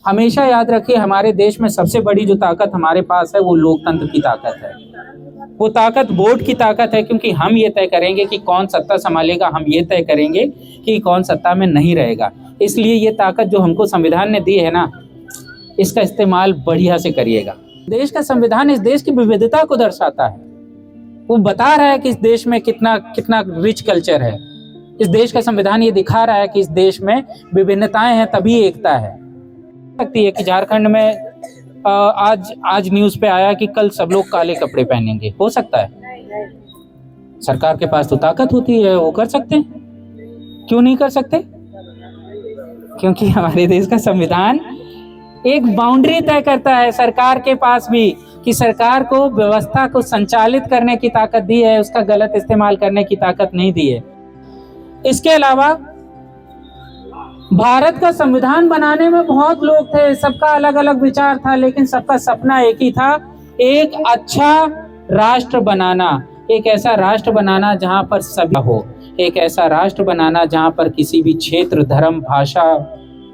हमेशा याद रखिए, हमारे देश में सबसे बड़ी जो ताकत हमारे पास है वो लोकतंत्र की ताकत है। वो ताकत वोट की ताकत है, क्योंकि हम ये तय करेंगे कि कौन सत्ता संभालेगा, हम ये तय करेंगे कि कौन सत्ता में नहीं रहेगा। इसलिए ये ताकत जो हमको संविधान ने दी है ना, इसका इस्तेमाल बढ़िया से करिएगा। देश का संविधान इस देश की विविधता को दर्शाता है। वो बता रहा है कि इस देश में कितना कितना रिच कल्चर है। इस देश का संविधान ये दिखा रहा है कि इस देश में विभिन्नताएं हैं तभी एकता है। सकती है कि झारखंड में आज न्यूज़ पे आया कि कल सब लोग काले कपड़े पहनेंगे, हो सकता है? सरकार के पास तो ताकत होती है, वो कर सकते हैं। क्यों नहीं कर सकते? क्योंकि हमारे देश का संविधान एक बाउंड्री तय करता है सरकार के पास भी, कि सरकार को व्यवस्था को संचालित करने की ताकत दी है, उसका गलत इस्तेमाल करने की ताकत नहीं दी है। इसके अलावा भारत का संविधान बनाने में बहुत लोग थे, सबका अलग अलग विचार था, लेकिन सबका सपना एक ही था, एक अच्छा राष्ट्र बनाना, एक ऐसा राष्ट्र बनाना जहां पर सभी हो, एक ऐसा राष्ट्र बनाना जहां पर किसी भी क्षेत्र, धर्म, भाषा,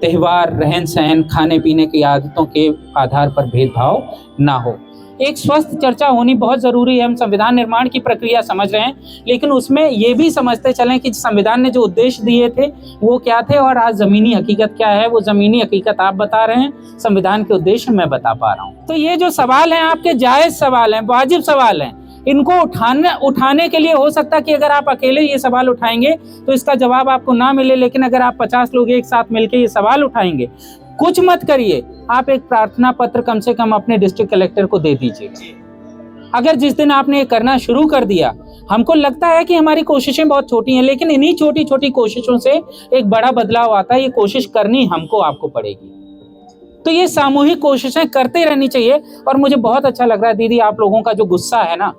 त्योहार, रहन सहन, खाने पीने की आदतों के आधार पर भेदभाव ना हो। एक स्वस्थ चर्चा होनी बहुत जरूरी है। हम संविधान निर्माण की प्रक्रिया समझ रहे हैं, लेकिन उसमें ये भी समझते चलें कि संविधान ने जो उद्देश्य दिए थे वो क्या थे और आज जमीनी हकीकत क्या है। वो जमीनी हकीकत आप बता रहे हैं, संविधान के उद्देश्य मैं बता पा रहा हूँ। तो ये जो सवाल हैं आपके जायज सवाल हैं, वाजिब सवाल हैं। इनको उठाने के लिए हो सकता है कि अगर आप अकेले ये सवाल उठाएंगे तो इसका जवाब आपको ना मिले, लेकिन अगर आप 50 लोग एक साथ मिलकर ये सवाल उठाएंगे, कुछ मत करिए, आप एक प्रार्थना पत्र कम से कम अपने डिस्ट्रिक्ट कलेक्टर को दे दीजिए। अगर जिस दिन आपने ये करना शुरू कर दिया, हमको लगता है कि हमारी कोशिशें बहुत छोटी हैं, लेकिन इन्हीं छोटी छोटी कोशिशों से एक बड़ा बदलाव आता है। ये कोशिश करनी हमको आपको पड़ेगी। तो ये सामूहिक कोशिशें करते रहनी चाहिए। और मुझे बहुत अच्छा लग रहा है दीदी, आप लोगों का जो गुस्सा है ना,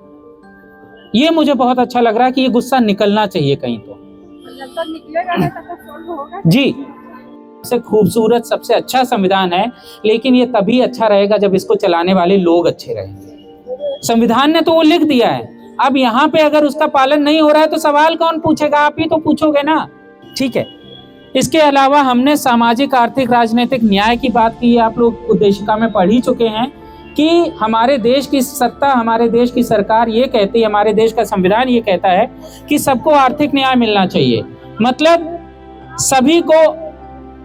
ये मुझे बहुत अच्छा लग रहा है कि ये गुस्सा निकलना चाहिए कहीं तो। जब तक निकलेगा ना तब तक सॉल्व होगा। जी, सबसे खूबसूरत, सबसे अच्छा संविधान है, लेकिन ये तभी अच्छा रहेगा जब इसको चलाने वाले लोग अच्छे रहेंगे। संविधान ने तो वो लिख दिया है, अब यहाँ पे अगर उसका पालन नहीं हो रहा है तो सवाल कौन पूछेगा? आप ही तो पूछोगे ना। ठीक है। इसके अलावा हमने सामाजिक, आर्थिक, राजनीतिक न्याय की बात की। आप लोग उद्देशिका में पढ़ ही चुके हैं कि हमारे देश की सत्ता, हमारे देश की सरकार ये कहती है, हमारे देश का संविधान ये कहता है कि सबको आर्थिक न्याय मिलना चाहिए। मतलब सभी को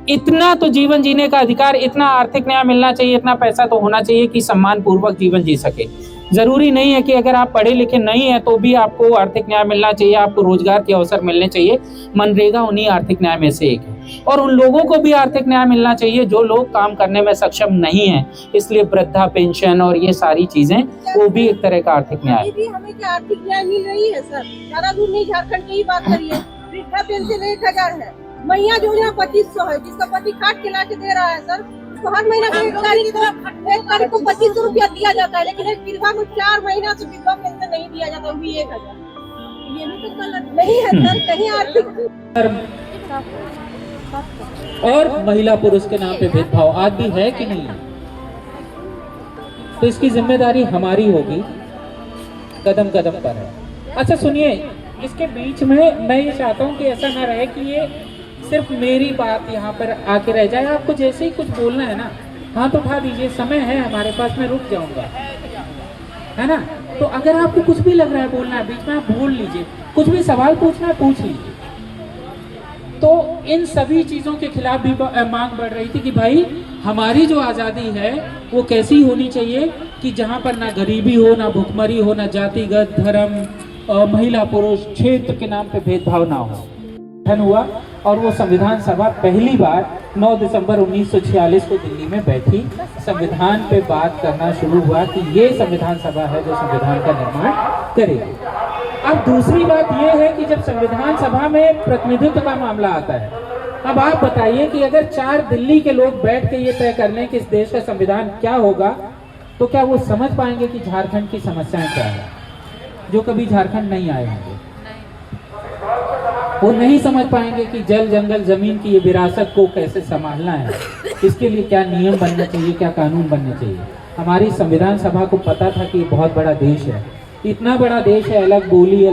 इतना तो जीवन जीने का अधिकार, इतना आर्थिक न्याय मिलना चाहिए, इतना पैसा तो होना चाहिए कि सम्मान पूर्वक जीवन जी सके। जरूरी नहीं है कि अगर आप पढ़े लिखे नहीं है तो भी आपको आर्थिक न्याय मिलना चाहिए, आपको रोजगार के अवसर मिलने चाहिए। मनरेगा उन्हीं आर्थिक न्याय में से एक है। और उन लोगों को भी आर्थिक न्याय मिलना चाहिए जो लोग काम करने में सक्षम नहीं है। इसलिए वृद्धा पेंशन और ये सारी चीजें, वो भी एक तरह का आर्थिक न्याय। हमें क्या आर्थिक न्याय मिल रही है सर? ज्यादा दूर नहीं, झारखंड की ही बात करिए। वृद्धा पेंशन 1000 है, मैया योजना 2500 है, जिसका पति काट के ला के दे रहा है सर। तो हर महीना 1 तारीख को 2500 रुपया दिया जाता है, लेकिन एक विधवा को 4 महीना से विधवा पेंशन नहीं दिया जाता, वो भी 1000। ये भी तो गलत नहीं है सर। कहीं आर्थिक और महिला पुरुष के नाम पे भेदभाव आज भी है कि नहीं? तो इसकी जिम्मेदारी हमारी होगी, कदम कदम पर है। अच्छा सुनिए, इसके बीच में मैं ये चाहता हूँ कि ऐसा ना रहे कि ये सिर्फ मेरी बात यहाँ पर आके रह जाए। आपको जैसे ही कुछ बोलना है ना, हाथ उठा दीजिए, समय है हमारे पास, मैं रुक जाऊंगा, है ना? तो अगर आपको कुछ भी लग रहा है बोलना है, बीच में आप बोल लीजिए, कुछ भी सवाल पूछना है पूछ लीजिए। तो इन सभी चीजों के खिलाफ भी मांग बढ़ रही थी कि भाई हमारी जो आज़ादी है वो कैसी होनी चाहिए कि जहाँ पर ना गरीबी हो, ना भुखमरी हो, ना जातिगत, धर्म, महिला पुरुष, क्षेत्र के नाम पे भेदभाव ना हो। हुआ और वो संविधान सभा पहली बार 9 दिसंबर 1946 को दिल्ली में बैठी, संविधान पे बात करना शुरू हुआ कि ये संविधान सभा है जो संविधान का निर्माण करेगी। अब दूसरी बात ये है कि जब संविधान सभा में प्रतिनिधित्व का मामला आता है, अब आप बताइए कि अगर 4 दिल्ली के लोग बैठ के ये तय कर लें कि इस देश का संविधान क्या होगा, तो क्या वो समझ पाएंगे कि झारखंड की समस्याएं क्या है? जो कभी झारखंड नहीं आए होंगे वो नहीं समझ पाएंगे कि जल, जंगल, जमीन की ये विरासत को कैसे संभालना है, इसके लिए क्या नियम बनने चाहिए, क्या कानून बनने चाहिए। हमारी संविधान सभा को पता था कि ये बहुत बड़ा देश है, इतना बड़ा देश है, अलग बोली